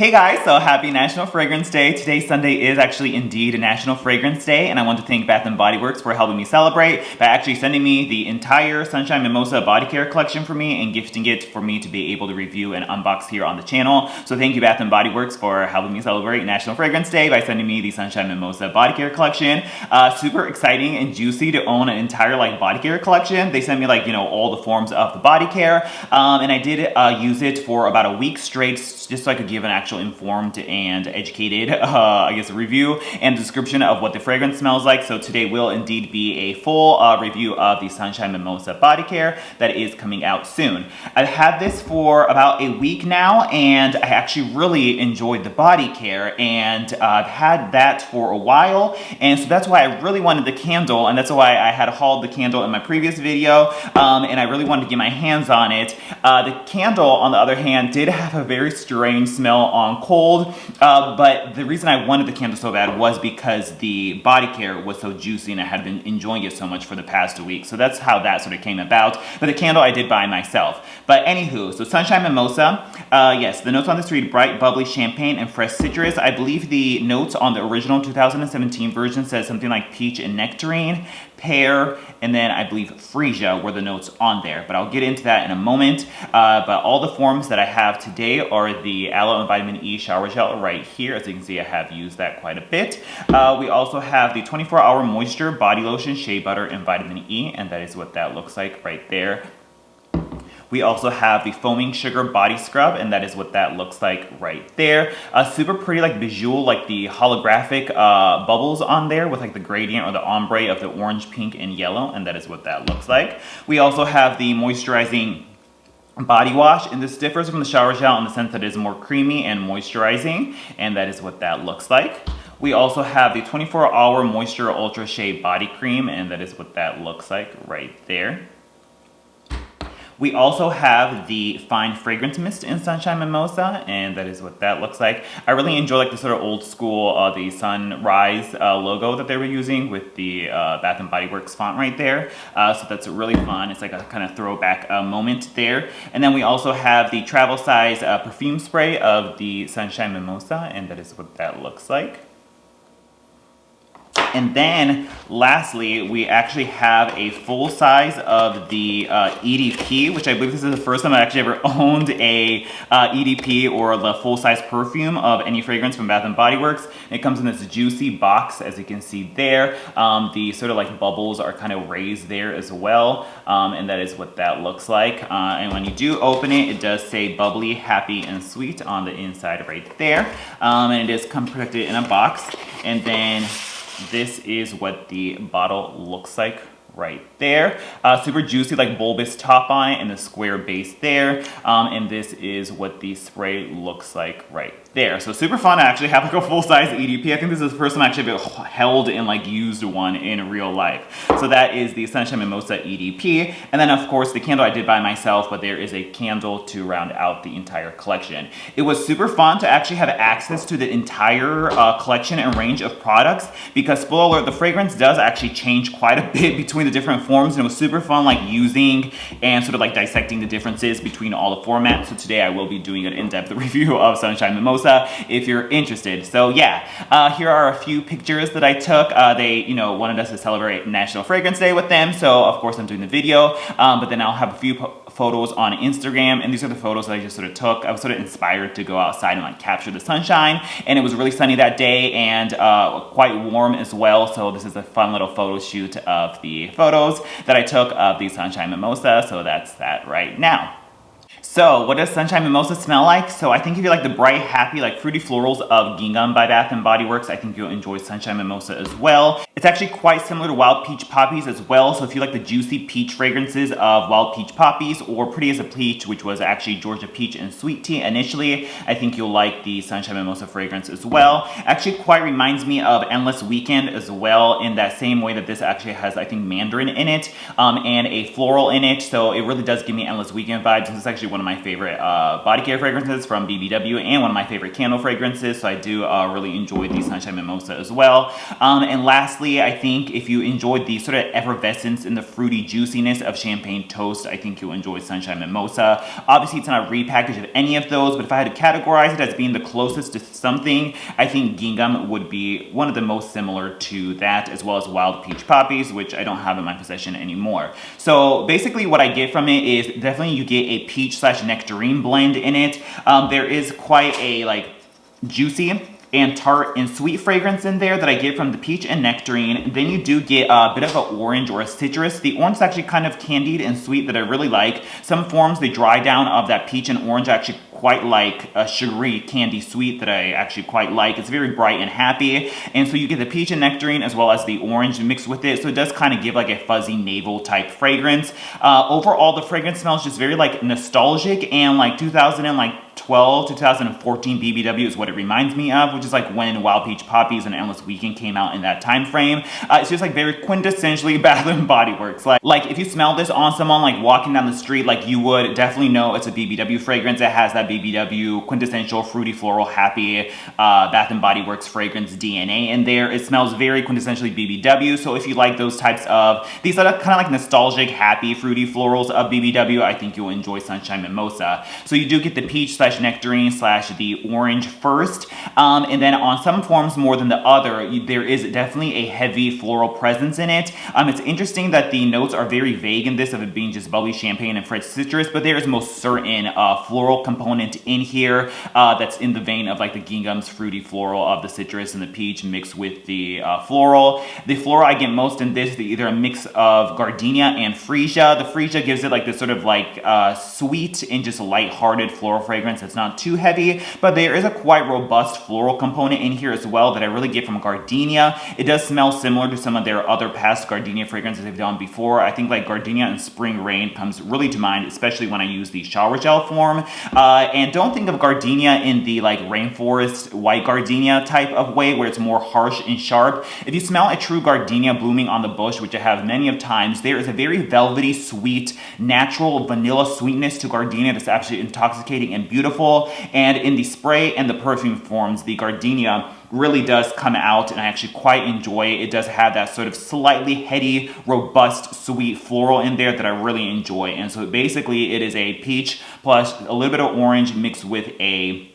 Hey guys, so happy National Fragrance Day. Today, Sunday, is actually indeed a National Fragrance Day, and I want to thank Bath & Body Works for helping me celebrate by actually sending me the entire Sunshine Mimosa body care collection for me and gifting it for me to be able to review and unbox here on the channel. So thank you Bath & Body Works for helping me celebrate National Fragrance Day by sending me the Sunshine Mimosa body care collection. Super exciting and juicy to own an entire body care collection. They sent me all the forms of the body care, and I did use it for about a week straight just so I could give an actual informed and educated, review and description of what the fragrance smells like. So today will indeed be a full review of the Sunshine Mimosa body care that is coming out soon. I've had this for about a week now, and I actually really enjoyed the body care, and I've had that for a while, and so that's why I really wanted the candle, and that's why I had hauled the candle in my previous video, and I really wanted to get my hands on it. The candle, on the other hand, did have a very strange smell on cold, but the reason I wanted the candle so bad was because the body care was so juicy and I had been enjoying it so much for the past week. So that's how that sort of came about. But the candle I did buy myself. But anywho, so Sunshine Mimosa, yes, the notes on this read bright, bubbly champagne and fresh citrus. I believe the notes on the original 2017 version says something like peach and nectarine, pear, and then I believe freesia were the notes on there, but I'll get into that in a moment. But all the forms that I have today are the aloe and vitamin E shower gel right here. As you can see, I have used that quite a bit. We also have the 24-hour moisture body lotion, shea butter, and vitamin E, and that is what that looks like right there. We also have the foaming sugar body scrub, and that is what that looks like right there. Super pretty bejeweled, the holographic bubbles on there with the gradient or the ombre of the orange, pink, and yellow, and that is what that looks like. We also have the moisturizing body wash, and this differs from the shower gel in the sense that it is more creamy and moisturizing, and that is what that looks like. We also have the 24-hour moisture ultra shea body cream, and that is what that looks like right there. We also have the fine fragrance mist in Sunshine Mimosa, and that is what that looks like. I really enjoy the sort of old school, the sunrise logo that they were using with the Bath & Body Works font right there. So that's really fun. It's like a kind of throwback moment there. And then we also have the travel size perfume spray of the Sunshine Mimosa, and that is what that looks like. And then, lastly, we actually have a full size of the EDP, which I believe this is the first time I actually ever owned a EDP or the full-size perfume of any fragrance from Bath & Body Works. It comes in this juicy box, as you can see there. The sort of bubbles are kind of raised there as well, and that is what that looks like. And when you do open it, it does say bubbly, happy, and sweet on the inside right there. And it is protected in a box. And then this is what the bottle looks like right there. Super juicy, bulbous top on it and the square base there. And this is what the spray looks like right there. So super fun to actually have a full-size EDP. I think this is the first time I actually held and used one in real life. So that is the Sunshine Mimosa EDP. And then of course the candle I did by myself, but there is a candle to round out the entire collection. It was super fun to actually have access to the entire collection and range of products, because spoiler alert, the fragrance does actually change quite a bit between the different forms, and it was super fun using and sort of dissecting the differences between all the formats. So today I will be doing an in-depth review of Sunshine Mimosa if you're interested. So yeah, here are a few pictures that I took. They wanted us to celebrate National Fragrance Day with them, so of course I'm doing the video, but then I'll have a few photos on Instagram, and these are the photos that I just sort of took. I was sort of inspired to go outside and capture the sunshine, and it was really sunny that day and quite warm as well, so this is a fun little photo shoot of the photos that I took of the Sunshine Mimosa, so that's that right now. So, what does Sunshine Mimosa smell like? So, I think if you like the bright, happy, fruity florals of Gingham by Bath & Body Works, I think you'll enjoy Sunshine Mimosa as well. It's actually quite similar to Wild Peach Poppies as well, so if you like the juicy peach fragrances of Wild Peach Poppies or Pretty as a Peach, which was actually Georgia Peach and Sweet Tea initially, I think you'll like the Sunshine Mimosa fragrance as well. Actually quite reminds me of Endless Weekend as well, in that same way that this actually has, I think, mandarin in it, and a floral in it, so it really does give me Endless Weekend vibes, and this is actually one of of my favorite body care fragrances from BBW and one of my favorite candle fragrances. So I do really enjoy the Sunshine Mimosa as well. And lastly, I think if you enjoyed the sort of effervescence and the fruity juiciness of Champagne Toast, I think you'll enjoy Sunshine Mimosa. Obviously, it's not a repackage of any of those, but if I had to categorize it as being the closest to something, I think Gingham would be one of the most similar to that, as well as Wild Peach Poppies, which I don't have in my possession anymore. So basically what I get from it is definitely you get a peach / nectarine blend in it. There is quite a like juicy and tart and sweet fragrance in there that I get from the peach and nectarine. Then you do get a bit of an orange or a citrus. The orange is actually kind of candied and sweet that I really like. Some forms, the dry down of that peach and orange, I actually quite like a sugary candy sweet that I actually quite like. It's very bright and happy. And so you get the peach and nectarine as well as the orange mixed with it. So it does kind of give like a fuzzy navel type fragrance. Overall, the fragrance smells just very like nostalgic and like 2012, 2014 BBW is what it reminds me of, which is like when Wild Peach Poppies and Endless Weekend came out in that time frame. It's just like very quintessentially Bath & Body Works. Like if you smell this on someone like walking down the street, like you would definitely know it's a BBW fragrance. It has that BBW quintessential fruity floral happy Bath & Body Works fragrance DNA in there. It smells very quintessentially BBW. So if you like those types of, these are kind of like nostalgic happy fruity florals of BBW, I think you'll enjoy Sunshine Mimosa. So you do get the peach / nectarine / the orange first, and then on some forms more than the other, there is definitely a heavy floral presence in it. It's interesting that the notes are very vague in this, of it being just bubbly champagne and fresh citrus, but there is most certain floral component in here that's in the vein of like the Gingham's fruity floral of the citrus and the peach mixed with the floral. The floral I get most in this is either a mix of gardenia and freesia. The freesia gives it like this sort of like sweet and just light-hearted floral fragrance. It's not too heavy, but there is a quite robust floral component in here as well that I really get from gardenia. It does smell similar to some of their other past gardenia fragrances they've done before. I think like gardenia and spring rain comes really to mind, especially when I use the shower gel form. And don't think of gardenia in the like rainforest white gardenia type of way where it's more harsh and sharp. If you smell a true gardenia blooming on the bush, which I have many of times, there is a very velvety, sweet, natural vanilla sweetness to gardenia that's actually intoxicating and beautiful. And in the spray and the perfume forms, the gardenia really does come out, and I actually quite enjoy it. It does have that sort of slightly heady, robust, sweet floral in there that I really enjoy. And so basically it is a peach plus a little bit of orange mixed with a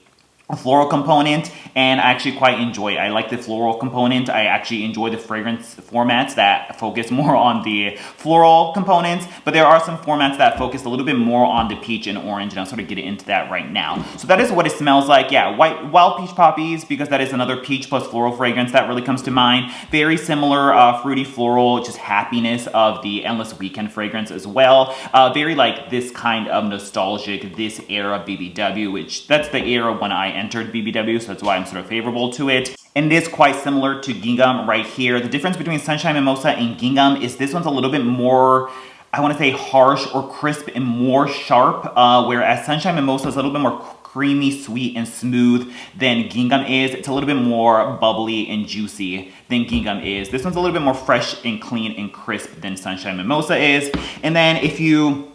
floral component, and I actually quite enjoy it. I like the floral component. I actually enjoy the fragrance formats that focus more on the floral components, but there are some formats that focus a little bit more on the peach and orange, and I'll sort of get into that right now. So that is what it smells like. Yeah, Wild Peach Poppies, because that is another peach plus floral fragrance that really comes to mind. Very similar fruity floral, just happiness of the Endless Weekend fragrance as well. Very like this kind of nostalgic, this era BBW, which that's the era when I entered BBW, so that's why I'm sort of favorable to it. And it is quite similar to Gingham right here. The difference between Sunshine Mimosa and Gingham is this one's a little bit more, I want to say harsh or crisp and more sharp, whereas Sunshine Mimosa is a little bit more creamy, sweet, and smooth than Gingham is. It's a little bit more bubbly and juicy than Gingham is. This one's a little bit more fresh and clean and crisp than Sunshine Mimosa is. And then if you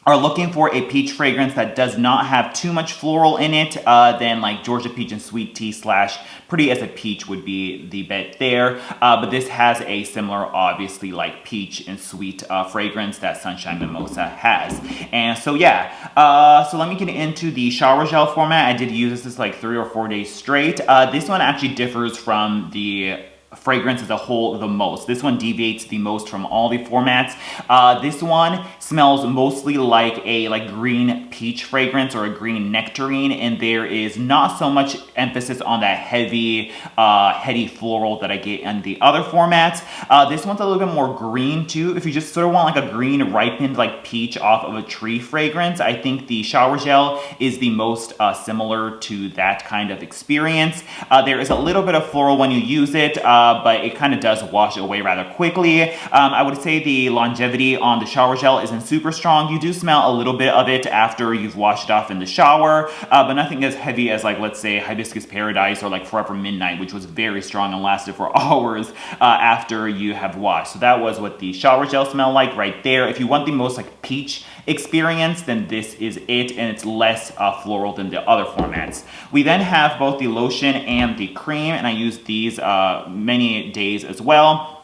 are looking for a peach fragrance that does not have too much floral in it, then like Georgia Peach and Sweet Tea / Pretty as a Peach would be the bet there. But this has a similar, obviously, like peach and sweet fragrance that Sunshine Mimosa has. And so yeah, so let me get into the shower gel format. I did use this like 3 or 4 days straight. This one actually differs from the fragrance as a whole the most. This one deviates the most from all the formats. This one smells mostly like a green peach fragrance or a green nectarine, and there is not so much emphasis on that heavy, heady floral that I get in the other formats. This one's a little bit more green too. If you just sort of want like a green ripened like peach off of a tree fragrance, I think the shower gel is the most similar to that kind of experience. There is a little bit of floral when you use it, but it kind of does wash away rather quickly. I would say the longevity on the shower gel isn't super strong. You do smell a little bit of it after you've washed it off in the shower, but nothing as heavy as like, let's say, Hibiscus Paradise or like Forever Midnight, which was very strong and lasted for hours after you have washed. So that was what the shower gel smelled like right there. If you want the most like peach experience, then this is it, and it's less floral than the other formats. We then have both the lotion and the cream, and I use these many days as well.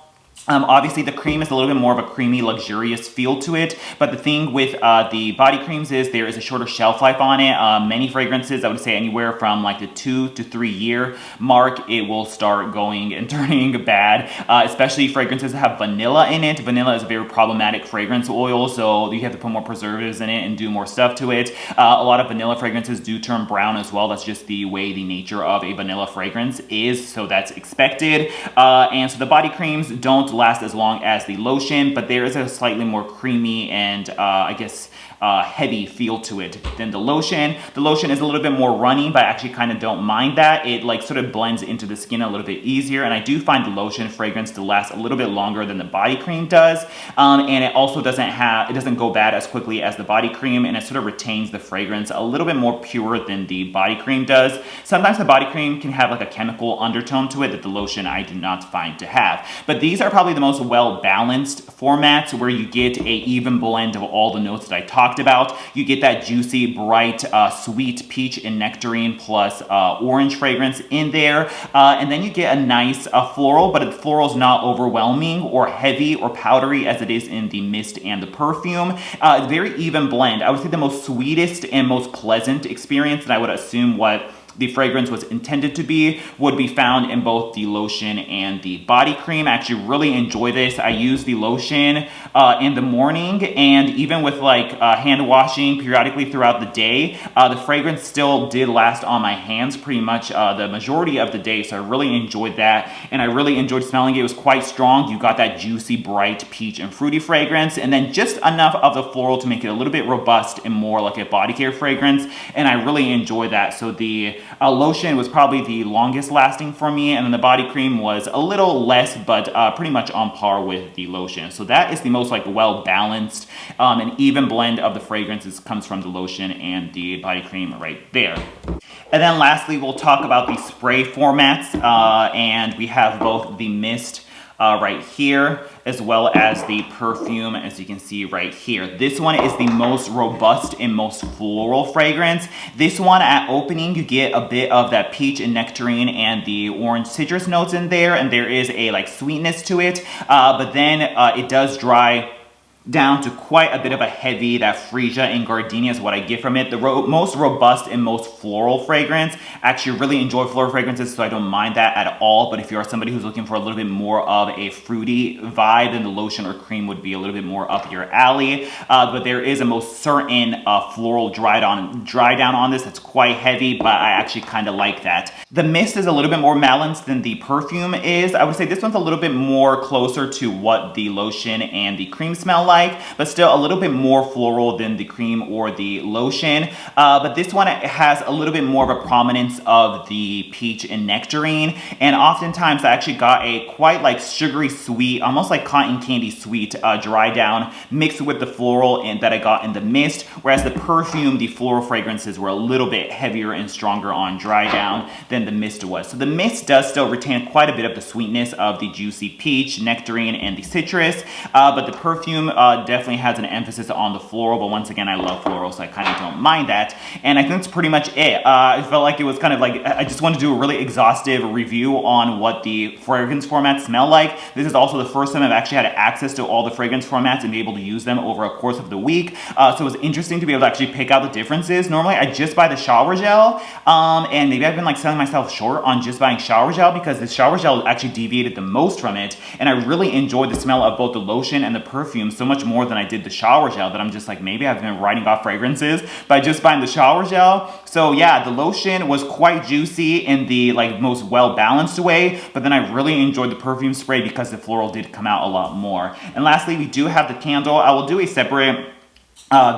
Obviously, the cream is a little bit more of a creamy, luxurious feel to it, but the thing with the body creams is there is a shorter shelf life on it. Many fragrances, I would say anywhere from like the 2 to 3 year mark, it will start going and turning bad, especially fragrances that have vanilla in it. Vanilla is a very problematic fragrance oil, so you have to put more preservatives in it and do more stuff to it. A lot of vanilla fragrances do turn brown as well. That's just the way the nature of a vanilla fragrance is, so that's expected. And so the body creams don't last as long as the lotion, but there is a slightly more creamy and I guess heavy feel to it than the lotion. The lotion is a little bit more runny, but I actually kind of don't mind that. It like sort of blends into the skin a little bit easier, and I do find the lotion fragrance to last a little bit longer than the body cream does. And it also doesn't go bad as quickly as the body cream, and it sort of retains the fragrance a little bit more pure than the body cream does. Sometimes the body cream can have like a chemical undertone to it that the lotion I do not find to have. But these are probably the most well-balanced formats where you get a even blend of all the notes that I talked about. You get that juicy, bright, sweet peach and nectarine plus orange fragrance in there. And then you get a nice floral, but the floral is not overwhelming or heavy or powdery as it is in the mist and the perfume. Very even blend. I would say the most sweetest and most pleasant experience, and I would assume what the fragrance was intended to be, would be found in both the lotion and the body cream. I actually really enjoy this. I use the lotion in the morning, and even with like hand washing periodically throughout the day, the fragrance still did last on my hands pretty much the majority of the day, so I really enjoyed that, and I really enjoyed smelling it. It was quite strong. You got that juicy, bright peach and fruity fragrance, and then just enough of the floral to make it a little bit robust and more like a body care fragrance, and I really enjoy that. So the lotion was probably the longest lasting for me, and then the body cream was a little less, but pretty much on par with the lotion. So that is the most like well-balanced and even blend of the fragrances comes from the lotion and the body cream right there. And then lastly, we'll talk about the spray formats, and we have both the mist right here, as well as the perfume, as you can see right here. This one is the most robust and most floral fragrance. This one at opening, you get a bit of that peach and nectarine and the orange citrus notes in there, and there is a like sweetness to it, but then it does dry down to quite a bit of a heavy, that freesia and gardenia is what I get from it. The most robust and most floral fragrance. I actually really enjoy floral fragrances, so I don't mind that at all. But if you're somebody who's looking for a little bit more of a fruity vibe, then the lotion or cream would be a little bit more up your alley. But there is a most certain floral dry down on this that's quite heavy, but I actually kind of like that. The mist is a little bit more balanced than the perfume is. I would say this one's a little bit more closer to what the lotion and the cream smell like, but still a little bit more floral than the cream or the lotion. But this one has a little bit more of a prominence of the peach and nectarine, and oftentimes I actually got a quite like sugary sweet, almost like cotton candy sweet dry down mixed with the floral that I got in the mist, whereas the perfume, the floral fragrances were a little bit heavier and stronger on dry down than the mist was. So the mist does still retain quite a bit of the sweetness of the juicy peach, nectarine, and the citrus, but the perfume definitely has an emphasis on the floral, but once again, I love floral, so I kind of don't mind that. And I think that's pretty much it. I felt like it was kind of like, I just wanted to do a really exhaustive review on what the fragrance formats smell like. This is also the first time I've actually had access to all the fragrance formats and be able to use them over a course of the week. So it was interesting to be able to actually pick out the differences. Normally, I just buy the shower gel, and maybe I've been like selling myself short on just buying shower gel because the shower gel actually deviated the most from it, and I really enjoyed the smell of both the lotion and the perfume so much more than I did the shower gel that I'm just like, maybe I've been writing off fragrances by just buying the shower gel. So yeah, the lotion was quite juicy in the like most well-balanced way, but then I really enjoyed the perfume spray because the floral did come out a lot more. And lastly, we do have the candle. I will do a separate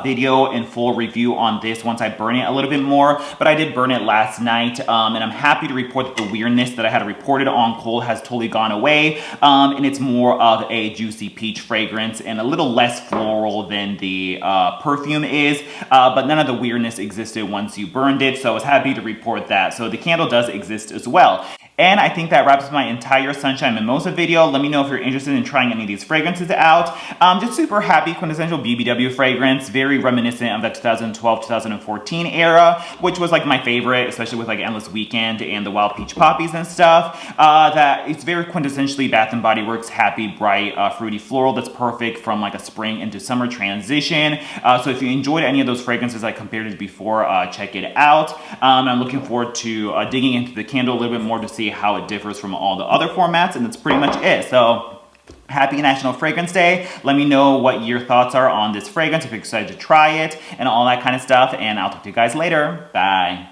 video and full review on this once I burn it a little bit more, but I did burn it last night, and I'm happy to report that the weirdness that I had reported on cold has totally gone away, and it's more of a juicy peach fragrance and a little less floral than the perfume is, but none of the weirdness existed once you burned it, so I was happy to report that. So the candle does exist as well. And I think that wraps up my entire Sunshine Mimosa video. Let me know if you're interested in trying any of these fragrances out. Just super happy, quintessential BBW fragrance. fragrance, very reminiscent of the 2012-2014 era, which was like my favorite, especially with like Endless Weekend and the Wild Peach Poppies and stuff. That it's very quintessentially Bath & Body Works happy, bright, fruity floral that's perfect from like a spring into summer transition. So if you enjoyed any of those fragrances I compared it before, check it out. I'm looking forward to digging into the candle a little bit more to see how it differs from all the other formats, and that's pretty much it. So happy National Fragrance Day. Let me know what your thoughts are on this fragrance, if you're excited to try it, and all that kind of stuff, and I'll talk to you guys later. Bye.